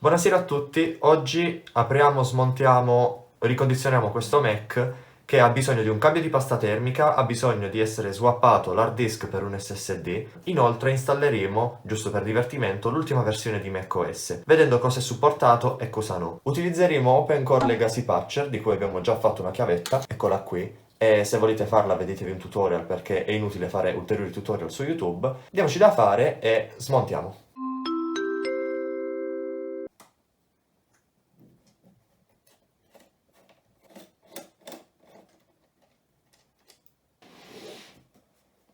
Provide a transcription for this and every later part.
Buonasera a tutti, oggi apriamo, smontiamo, ricondizioniamo questo Mac che ha bisogno di un cambio di pasta termica, ha bisogno di essere swappato l'hard disk per un SSD, inoltre installeremo, giusto per divertimento, l'ultima versione di macOS, vedendo cosa è supportato e cosa no. Utilizzeremo OpenCore Legacy Patcher, di cui abbiamo già fatto una chiavetta, eccola qui, e se volete farla vedetevi un tutorial perché è inutile fare ulteriori tutorial su YouTube. Diamoci da fare e smontiamo.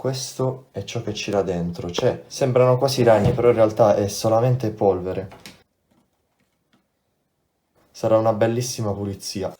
Questo è ciò che c'era dentro, cioè sembrano quasi ragni, però in realtà è solamente polvere. Sarà una bellissima pulizia.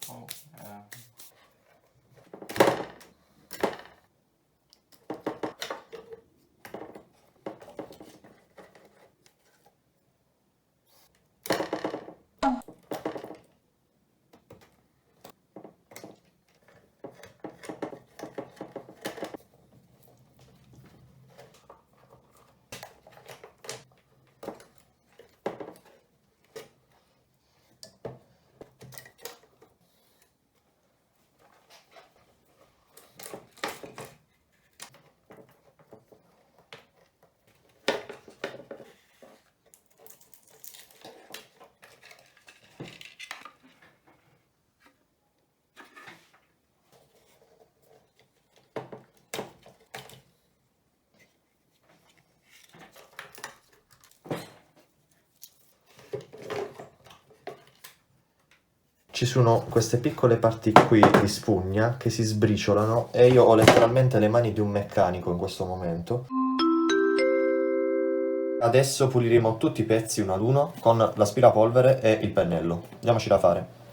Oh, Ci sono queste piccole parti qui di spugna che si sbriciolano e io ho letteralmente le mani di un meccanico in questo momento. Adesso puliremo tutti i pezzi uno ad uno con l'aspirapolvere e il pennello. Diamoci da fare.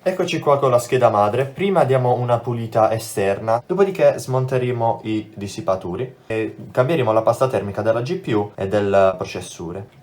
Eccoci qua con la scheda madre, prima diamo una pulita esterna, dopodiché smonteremo i dissipatori e cambieremo la pasta termica della GPU e del processore.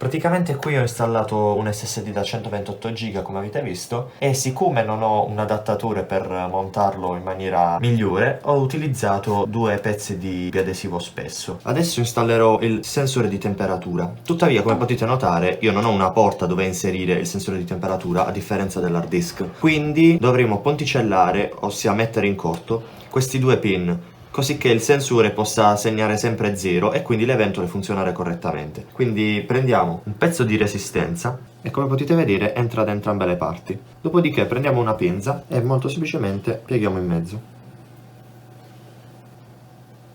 Praticamente qui ho installato un SSD da 128 GB come avete visto e siccome non ho un adattatore per montarlo in maniera migliore ho utilizzato due pezzi di biadesivo spesso. Adesso installerò il sensore di temperatura. Tuttavia come potete notare io non ho una porta dove inserire il sensore di temperatura a differenza dell'hard disk. Quindi dovremo ponticellare, ossia mettere in corto, questi due pin così che il sensore possa segnare sempre 0 e quindi le ventole funzionare correttamente. Quindi prendiamo un pezzo di resistenza e come potete vedere entra da entrambe le parti. Dopodiché prendiamo una pinza e molto semplicemente pieghiamo in mezzo.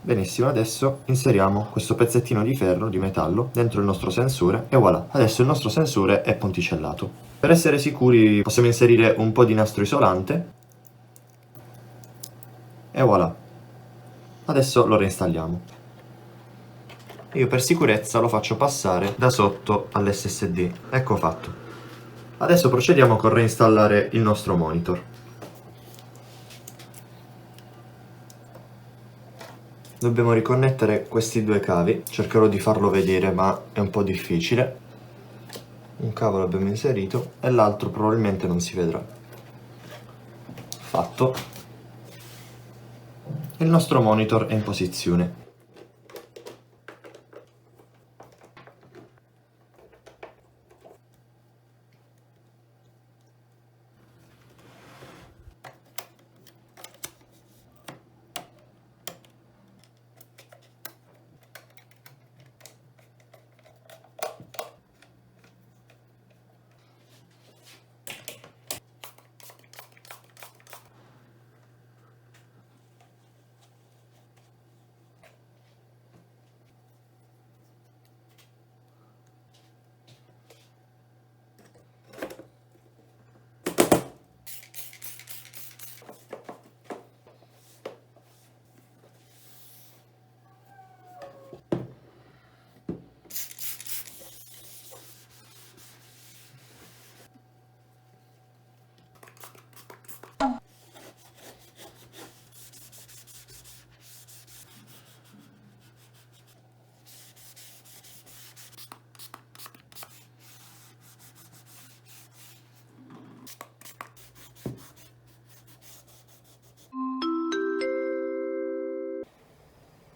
Benissimo, adesso inseriamo questo pezzettino di ferro, di metallo, dentro il nostro sensore e voilà, adesso il nostro sensore è ponticellato. Per essere sicuri possiamo inserire un po' di nastro isolante e voilà. Adesso lo reinstalliamo. Io per sicurezza lo faccio passare da sotto all'SSD. Ecco fatto. Adesso procediamo con reinstallare il nostro monitor. Dobbiamo riconnettere questi due cavi. Cercherò di farlo vedere, ma è un po' difficile. Un cavo l'abbiamo inserito e l'altro probabilmente non si vedrà. Fatto. Il nostro monitor è in posizione.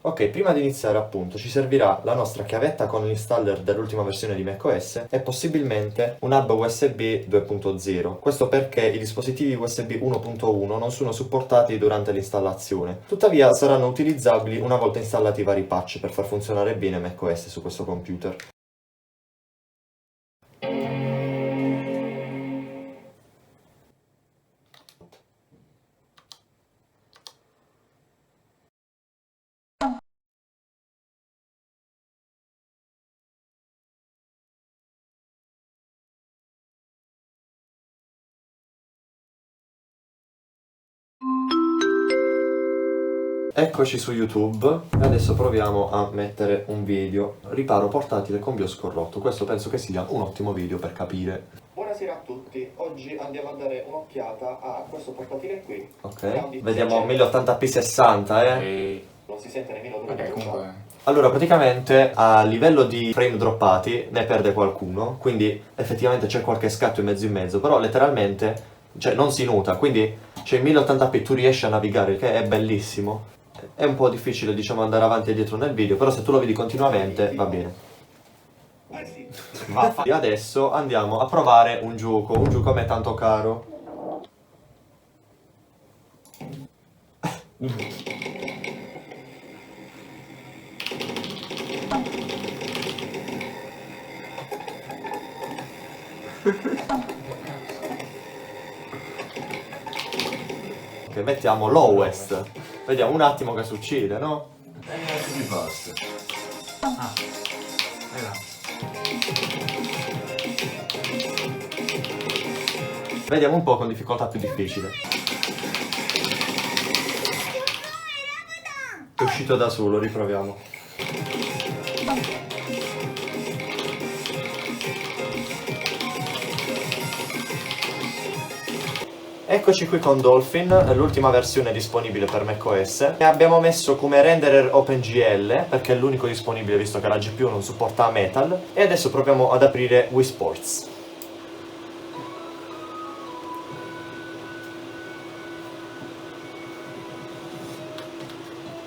Ok, prima di iniziare appunto ci servirà la nostra chiavetta con l'installer dell'ultima versione di macOS e possibilmente un hub USB 2.0. Questo perché i dispositivi USB 1.1 non sono supportati durante l'installazione. Tuttavia saranno utilizzabili una volta installati i vari patch per far funzionare bene macOS su questo computer. Eccoci su YouTube e adesso proviamo a mettere un video. Riparo portatile con BIOS corrotto. Questo penso che sia un ottimo video per capire. Buonasera a tutti, oggi andiamo a dare un'occhiata a questo portatile qui. Ok, vediamo 1080p 60 Non si sente nemmeno Vabbè, comunque. Allora, praticamente a livello di frame droppati ne perde qualcuno, quindi effettivamente c'è qualche scatto in mezzo, però letteralmente, cioè non si nota, quindi cioè in 1080p tu riesci a navigare, che è bellissimo. È un po' difficile, diciamo, andare avanti e dietro nel video, però se tu lo vedi continuamente va bene. E adesso andiamo a provare un gioco a me tanto caro. Ok, mettiamo lowest. Vediamo un attimo che succede, no? Basta. Ah, ragazzi. Vediamo un po' con difficoltà più difficile. È uscito da solo, riproviamo. Eccoci qui con Dolphin, l'ultima versione disponibile per macOS, e abbiamo messo come renderer OpenGL perché è l'unico disponibile visto che la GPU non supporta Metal, e adesso proviamo ad aprire Wii Sports.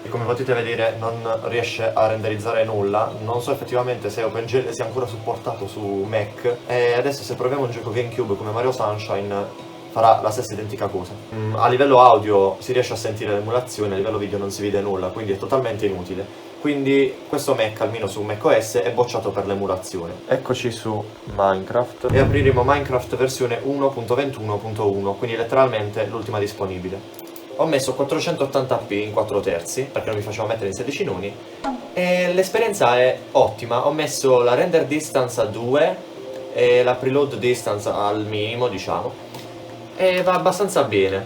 E come potete vedere non riesce a renderizzare nulla, non so effettivamente se OpenGL sia ancora supportato su Mac, e adesso se proviamo un gioco GameCube come Mario Sunshine farà la stessa identica cosa. A livello audio si riesce a sentire l'emulazione, a livello video non si vede nulla, quindi è totalmente inutile. Quindi questo Mac, almeno su macOS, è bocciato per l'emulazione. Eccoci su Minecraft e apriremo Minecraft versione 1.21.1, quindi letteralmente l'ultima disponibile. Ho messo 480p in 4 terzi, perché non mi facevo mettere in 16 noni, e l'esperienza è ottima. Ho messo la render distance a 2 e la preload distance al minimo, diciamo, e va abbastanza bene.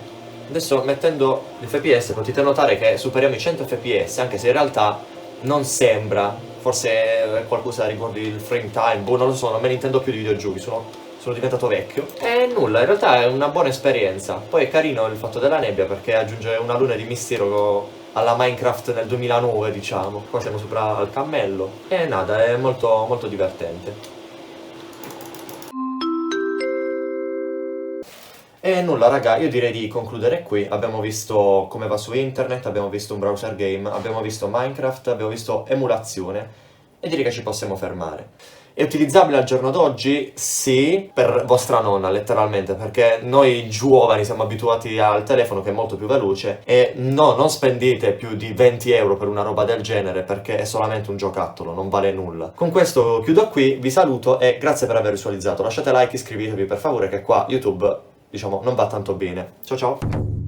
Adesso mettendo l'FPS potete notare che superiamo i 100 fps, anche se in realtà non sembra, forse è qualcosa riguardo il frame time, boh, non lo so, non me ne intendo più di videogiochi, sono diventato vecchio. E nulla, in realtà è una buona esperienza. Poi è carino il fatto della nebbia perché aggiunge una luna di mistero alla Minecraft nel 2009, diciamo. Qua siamo sopra al cammello e nada, è molto molto divertente. E nulla raga, io direi di concludere qui. Abbiamo visto come va su internet, abbiamo visto un browser game, abbiamo visto Minecraft, abbiamo visto emulazione, e direi che ci possiamo fermare. È utilizzabile al giorno d'oggi? Sì, per vostra nonna letteralmente, perché noi giovani siamo abituati al telefono che è molto più veloce, e no, non spendete più di 20 euro per una roba del genere perché è solamente un giocattolo, non vale nulla. Con questo chiudo qui, vi saluto e grazie per aver visualizzato. Lasciate like, iscrivetevi per favore che qua YouTube, diciamo, non va tanto bene. Ciao ciao!